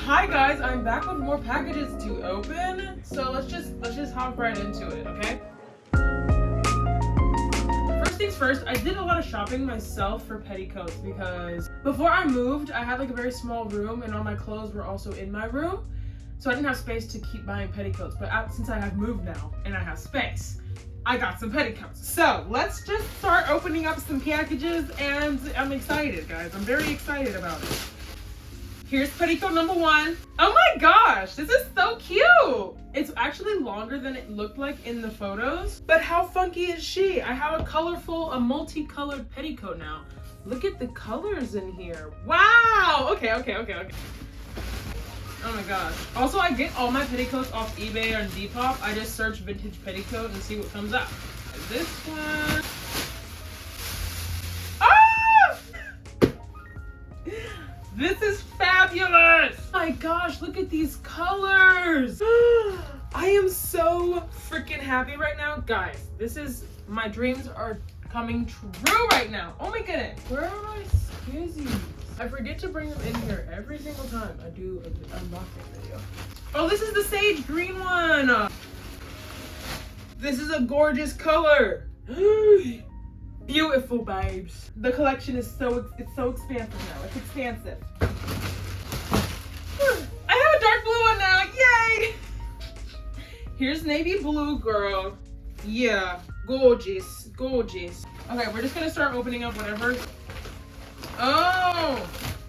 Hi guys, I'm back with more packages to open. So let's just hop right into it, okay? First things first, I did a lot of shopping myself for petticoats because before I moved, I had like a very small room and all my clothes were also in my room. So I didn't have space to keep buying petticoats, but since I have moved now and I have space, I got some petticoats. So let's just start opening up some packages, and I'm excited, guys. I'm very excited about it. Here's petticoat number one. Oh my gosh, this is so cute. It's actually longer than it looked like in the photos, but how funky is she? I have a multicolored petticoat now. Look at the colors in here. Wow, okay. Oh my gosh. Also, I get all my petticoats off eBay or Depop. I just search vintage petticoat and see what comes up. This one. This is fabulous! Oh my gosh, look at these colors! I am so freaking happy right now. Guys, my dreams are coming true right now. Oh my goodness. Where are my skizzies? I forget to bring them in here every single time I do an unboxing video. Oh, this is the sage green one! This is a gorgeous color. Beautiful, babes. The collection is so expansive now. It's expansive. I have a dark blue one now. Yay! Here's navy blue, girl. Yeah, gorgeous. Okay, we're just gonna start opening up whatever. Oh!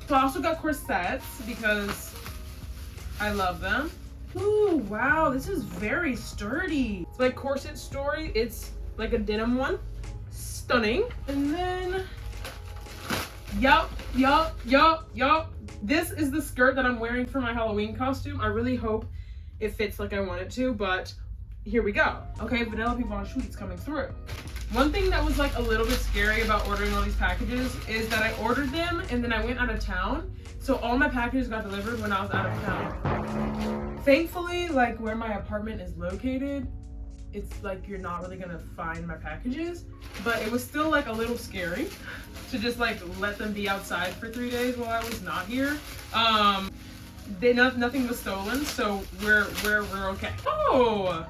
So I also got corsets because I love them. Ooh, wow, this is very sturdy. It's my corset story. It's like a denim one. Stunning. And then yup. This is the skirt that I'm wearing for my Halloween costume. I really hope it fits like I want it to, but here we go. Okay, Vanellope Von Schweet's coming through. One thing that was like a little bit scary about ordering all these packages is that I ordered them and then I went out of town. So all my packages got delivered when I was out of town. Thankfully, like where my apartment is located, it's like you're not really gonna find my packages, but it was still like a little scary to just like let them be outside for 3 days while I was not here. Nothing was stolen, so we're okay. Oh,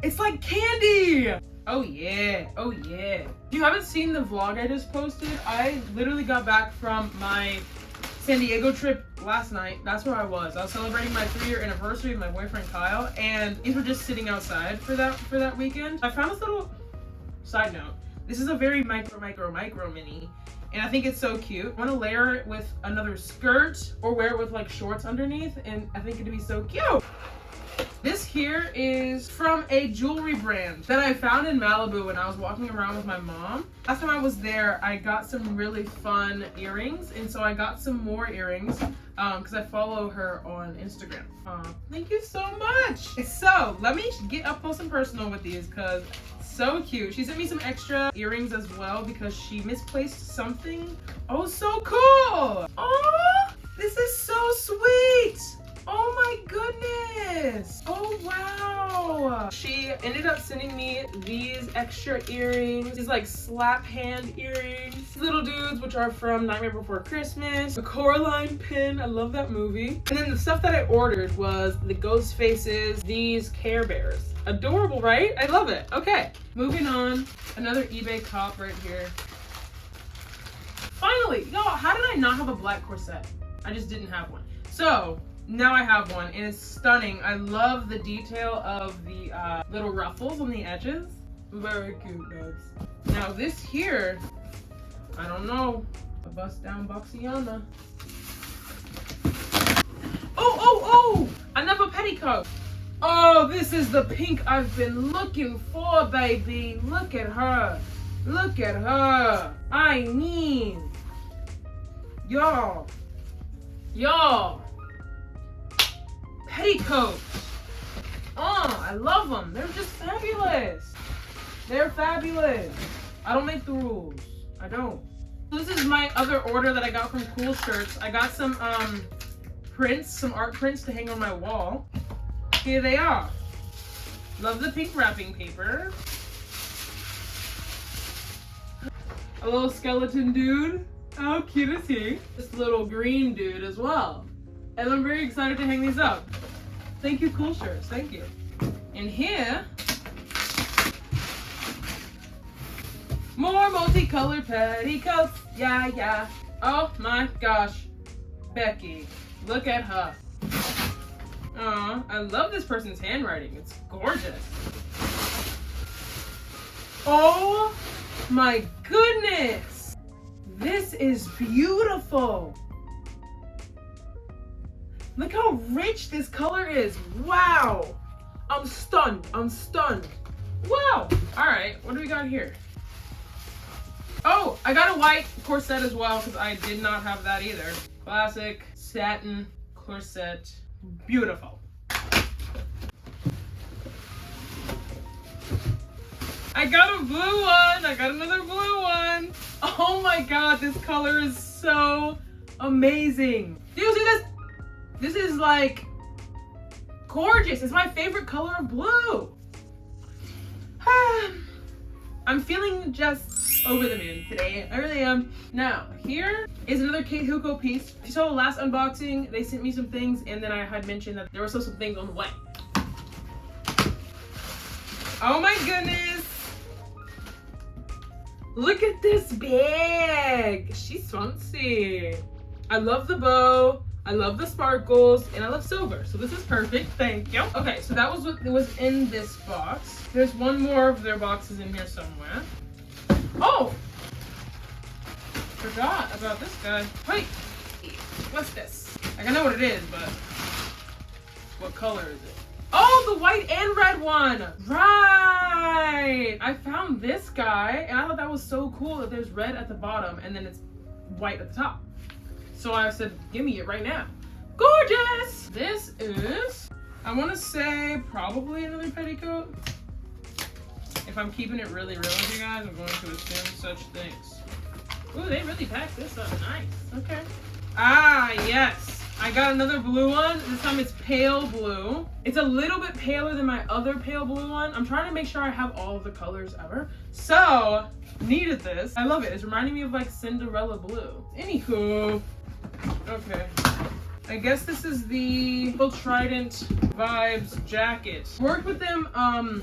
it's like candy. Oh yeah. If you haven't seen the vlog I just posted, I literally got back from my San Diego trip last night. That's where I was. I was celebrating my 3-year anniversary with my boyfriend Kyle, and these were just sitting outside for that weekend. I found this little side note. This is a very micro mini, and I think it's so cute. I want to layer it with another skirt or wear it with like shorts underneath, and I think it'd be so cute. This here is from a jewelry brand that I found in Malibu when I was walking around with my mom. Last time I was there, I got some really fun earrings, and so I got some more earrings because I follow her on Instagram. Thank you so much. So let me get up close and personal with these because so cute. She sent me some extra earrings as well because she misplaced something. Oh, so cool. Oh, this is so sweet. Oh my goodness! Oh wow! She ended up sending me these extra earrings, these like slap hand earrings. These little dudes, which are from Nightmare Before Christmas. A Coraline pin, I love that movie. And then the stuff that I ordered was the ghost faces, these Care Bears. Adorable, right? I love it. Okay, moving on. Another eBay cop right here. Finally, y'all, how did I not have a black corset? I just didn't have one. So, now I have one, and it's stunning. I love the detail of the little ruffles on the edges. Very cute, babes. Now this here, I don't know. A bust down boxiana. Oh! Another petticoat. Oh, this is the pink I've been looking for, baby. Look at her. I mean, y'all. Petticoats. Oh, I love them. They're just fabulous. They're fabulous. I don't make the rules. I don't. This is my other order that I got from Cool Shirts. I got some prints, some art prints to hang on my wall. Here they are. Love the pink wrapping paper. A little skeleton dude. How cute is he? This little green dude as well. And I'm very excited to hang these up. Thank you, Cool Shirts. Thank you. And here, more multicolored petticoats. Yeah, yeah. Oh my gosh. Becky, look at her. Aw, I love this person's handwriting. It's gorgeous. Oh my goodness. This is beautiful. Look how rich this color is. Wow. I'm stunned. I'm stunned. Wow. All right, what do we got here? Oh, I got a white corset as well because I did not have that either. Classic satin corset. Beautiful. I got a blue one. I got another blue one. Oh my god, this color is so amazing. Do you see this? This is like gorgeous. It's my favorite color of blue. I'm feeling just over the moon today. I really am. Now, here is another Hewko piece. If you saw the last unboxing, they sent me some things, and then I had mentioned that there were still some things on the way. Oh my goodness. Look at this bag. She's fancy. I love the bow. I love the sparkles, and I love silver, so this is perfect. Thank you. Okay, so that was what was in this box. There's one more of their boxes in here somewhere. Oh! Forgot about this guy. Wait! What's this? Like, I know what it is, but what color is it? Oh, the white and red one! Right! I found this guy, and I thought that was so cool that there's red at the bottom, and then it's white at the top. So I said, give me it right now. Gorgeous! This is, I want to say, probably another petticoat. If I'm keeping it really real with you guys, I'm going to assume such things. Ooh, they really packed this up. Nice. Okay. Ah, yes. I got another blue one. This time it's pale blue. It's a little bit paler than my other pale blue one. I'm trying to make sure I have all of the colors ever. So, needed this. I love it. It's reminding me of like Cinderella blue. Anywho. Okay. I guess this is the Full Trident Vibes jacket. Worked with them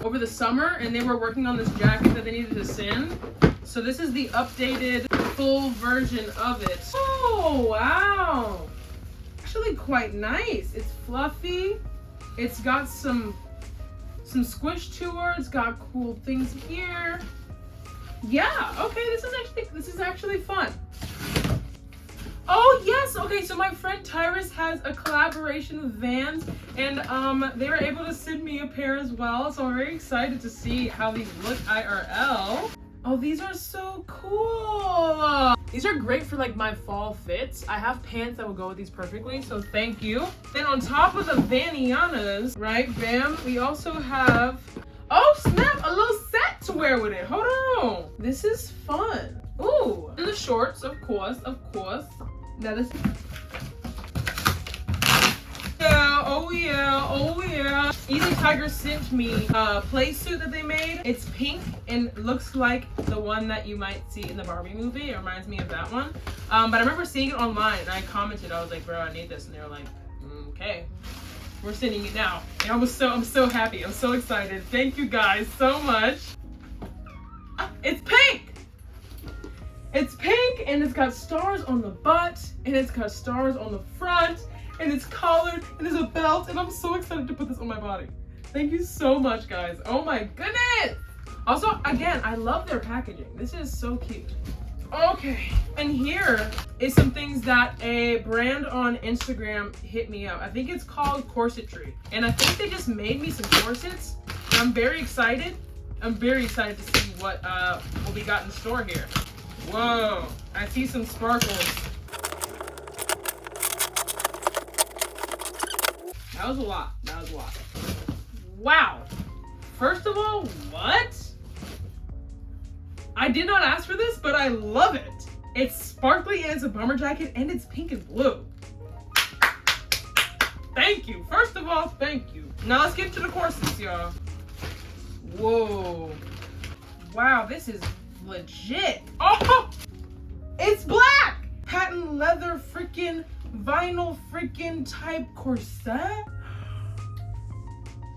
over the summer, and they were working on this jacket that they needed to send. So this is the updated full version of it. Oh, wow. Actually quite nice. It's fluffy. It's got some squish to her. It's got cool things here. Yeah, okay, this is actually fun. Oh yes, okay, so my friend Tyrus has a collaboration with Vans, and they were able to send me a pair as well, so I'm very excited to see how these look IRL. Oh, these are so cool. These are great for like my fall fits. I have pants that will go with these perfectly, so thank you. Then on top of the Vanianas, right, bam, we also have, oh snap, a little set to wear with it. Hold on. This is fun. Ooh, and the shorts, of course. That is, yeah, oh yeah, oh yeah. Easy Tiger sent me a play suit that they made. It's pink and looks like the one that you might see in the Barbie movie. It reminds me of that one. But I remember seeing it online, and I commented. I was like, bro, I need this, and they were like, okay, we're sending it now. And I'm so happy. I'm so excited. Thank you guys so much. It's pink. It's pink, and it's got stars on the butt, and it's got stars on the front, and it's collared, and there's a belt, and I'm so excited to put this on my body. Thank you so much, guys. Oh my goodness! Also, again, I love their packaging. This is so cute. Okay, and here is some things that a brand on Instagram hit me up. I think it's called Corsetry, and I think they just made me some corsets, and I'm very excited. I'm very excited to see what we got in store here. Whoa, I see some sparkles. That was a lot. Wow. First of all, what? I did not ask for this, but I love it. It's sparkly, and it's a bomber jacket, and it's pink and blue. Thank you. First of all, thank you. Now let's get to the corsets, y'all. Whoa. Wow, this is legit. Oh, it's black. Patent leather freaking vinyl freaking type corset.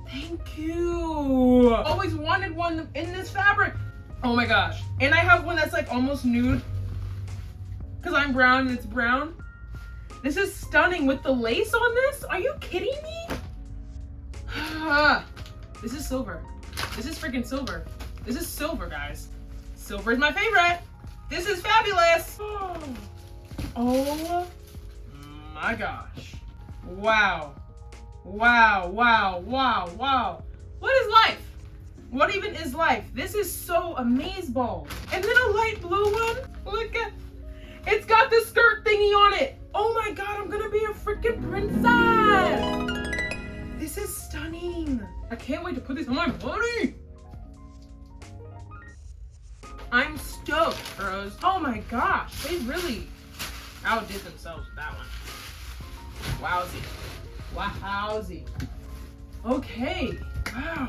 Thank you. Always wanted one in this fabric. Oh my gosh. And I have one that's like almost nude because I'm brown and it's brown. This is stunning with the lace on this. Are you kidding me? This is silver. This is freaking silver. This is silver, guys. Silver is my favorite. This is fabulous. Oh my gosh. Wow. Wow, wow, wow, wow. What is life? What even is life? This is so amazeballs. And then a light blue one. Look at, it's got the skirt thingy on it. Oh my God, I'm gonna be a freaking princess. This is stunning. I can't wait to put this on my body. I'm stoked, bros. Oh my gosh, they really outdid themselves with that one. Wowzy. Wowzy. Okay. Wow.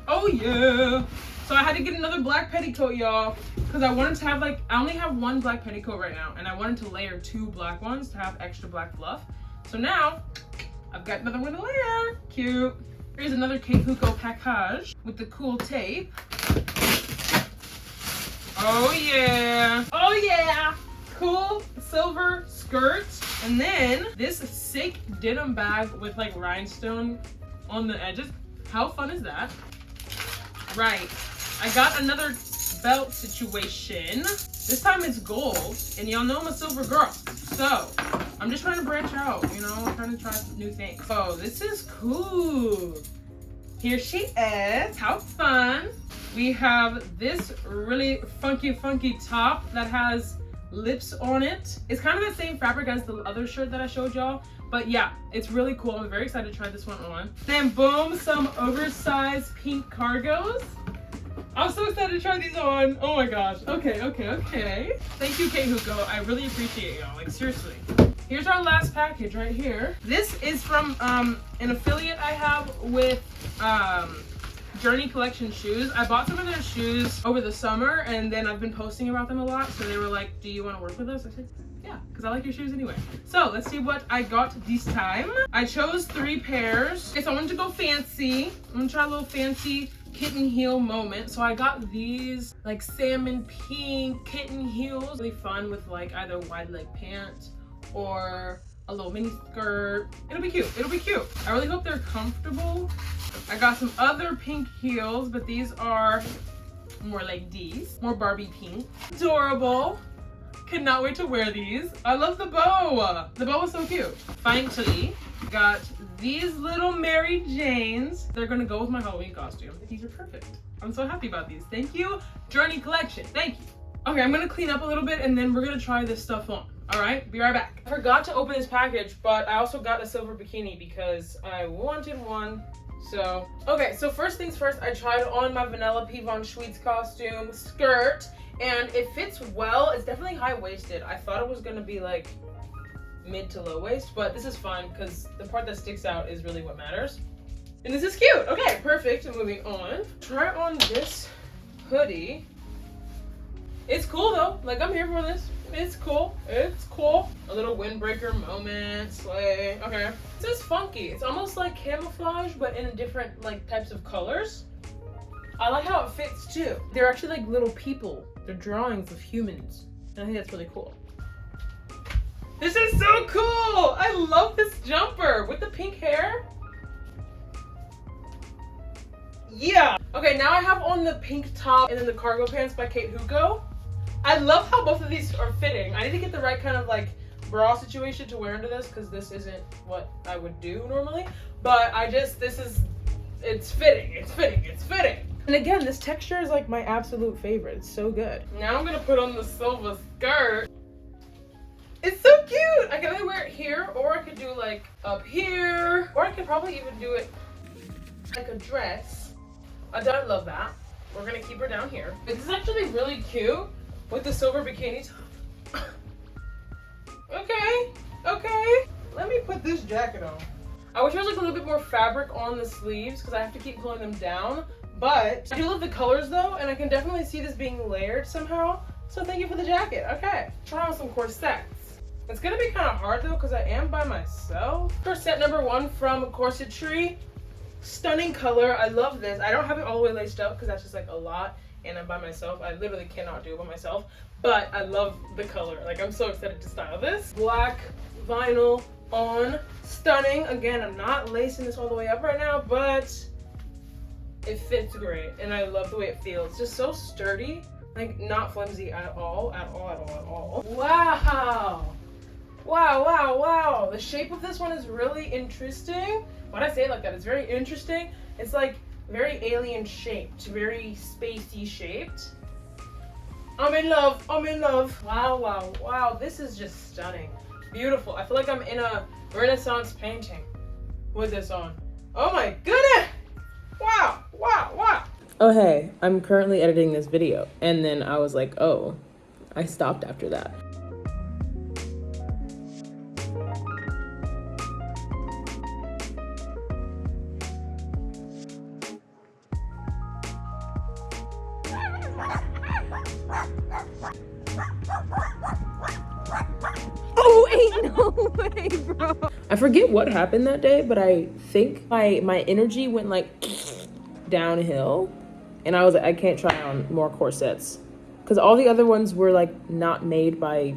Oh yeah. So I had to get another black petticoat, y'all, because I wanted to have like, I only have one black petticoat right now, and I wanted to layer 2 black ones to have extra black fluff. So now I've got another one to layer. Cute. Here's another Hewko package with the cool tape. Oh yeah. Oh yeah. Cool silver skirt. And then this sick denim bag with like rhinestone on the edges. How fun is that? Right. I got another belt situation. This time it's gold. And y'all know I'm a silver girl. So I'm just trying to branch out, you know, I'm trying to try new things. Oh, this is cool. Here she is. How fun. We have this really funky top that has lips on it. It's kind of the same fabric as the other shirt that I showed y'all, but yeah, it's really cool. I'm very excited to try this one on. Then boom, some oversized pink cargos. I'm so excited to try these on. Oh my gosh. Okay. Thank you, Hewko. I really appreciate y'all. Like seriously. Here's our last package right here. This is from an affiliate I have with Journey Collection shoes. I bought some of their shoes over the summer, and then I've been posting about them a lot, so they were like, do you want to work with us? I said, yeah, because I like your shoes anyway. So let's see what I got this time. I chose 3 pairs. Okay, so I wanted to go fancy. I'm gonna try a little fancy kitten heel moment. So I got these like salmon pink kitten heels. Really fun with like either wide leg pants or a little mini skirt. It'll be cute. It'll be cute. I really hope they're comfortable. I got some other pink heels, but these are more like these. More Barbie pink. Adorable. Cannot wait to wear these. I love the bow. The bow is so cute. Finally, got these little Mary Janes. They're gonna go with my Halloween costume. These are perfect. I'm so happy about these. Thank you, Journey Collection. Thank you. Okay, I'm gonna clean up a little bit and then we're gonna try this stuff on. All right, be right back. I forgot to open this package, but I also got a silver bikini because I wanted one. So, okay, so first things first, I tried on my Vanellope Von Schweetz costume skirt, and it fits well. It's definitely high-waisted. I thought it was gonna be like mid to low waist, but this is fine because the part that sticks out is really what matters. And this is cute. Okay, perfect. Moving on. Try on this hoodie. It's cool though. Like, I'm here for this. It's cool. It's cool. A little windbreaker moment. Slay. Okay. This is funky. It's almost like camouflage, but in different like types of colors. I like how it fits too. They're actually like little people. They're drawings of humans. And I think that's really cool. This is so cool. I love this jumper with the pink hair. Yeah. Okay, now I have on the pink top and then the cargo pants by Hewko. I love how both of these are fitting. I need to get the right kind of like bra situation to wear into this because this isn't what I would do normally. But it's fitting, it's fitting, it's fitting. And again, this texture is like my absolute favorite. It's so good. Now I'm gonna put on the silver skirt. It's so cute. I can either wear it here or I could do like up here, or I could probably even do it like a dress. I love that. We're gonna keep her down here. This is actually really cute. With the silver bikini top. Okay. Let me put this jacket on. I wish there was like a little bit more fabric on the sleeves because I have to keep pulling them down. But I do love the colors though, and I can definitely see this being layered somehow. So thank you for the jacket. Okay. Try on some corsets. It's gonna be kind of hard though, because I am by myself. Corset number 1 from Corsetry. Stunning color. I love this. I don't have it all the way laced up because that's just like a lot, and I'm by myself. I literally cannot do it by myself, but I love the color. Like, I'm so excited to style this. Black vinyl on. Stunning. Again, I'm not lacing this all the way up right now, but it fits great, and I love the way it feels. Just so sturdy, like not flimsy at all, at all, at all, at all. Wow. Wow, wow, wow. The shape of this one is really interesting. When I say it like that, it's very interesting. It's like very alien shaped, very spacey shaped. I'm in love, I'm in love. Wow, wow, wow. This is just stunning. Beautiful. I feel like I'm in a Renaissance painting with this on. Oh my goodness. Wow, wow, wow. Oh, hey, I'm currently editing this video. And then I was like, oh, I stopped after that. Oh, ain't no way, bro. I forget what happened that day, but I think my energy went like downhill, and I was like, I can't try on more corsets because all the other ones were like not made by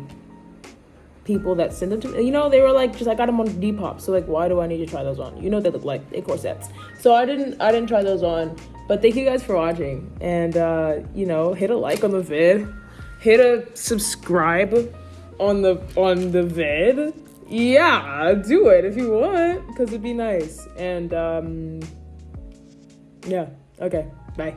people that send them to me. You know, they were like, just I got them on Depop, so like, why do I need to try those on? You know, they look like corsets, so I didn't try those on. But thank you guys for watching, and you know, hit a like on the vid, hit a subscribe on the vid. Yeah, do it if you want, because it'd be nice. And yeah, okay, bye.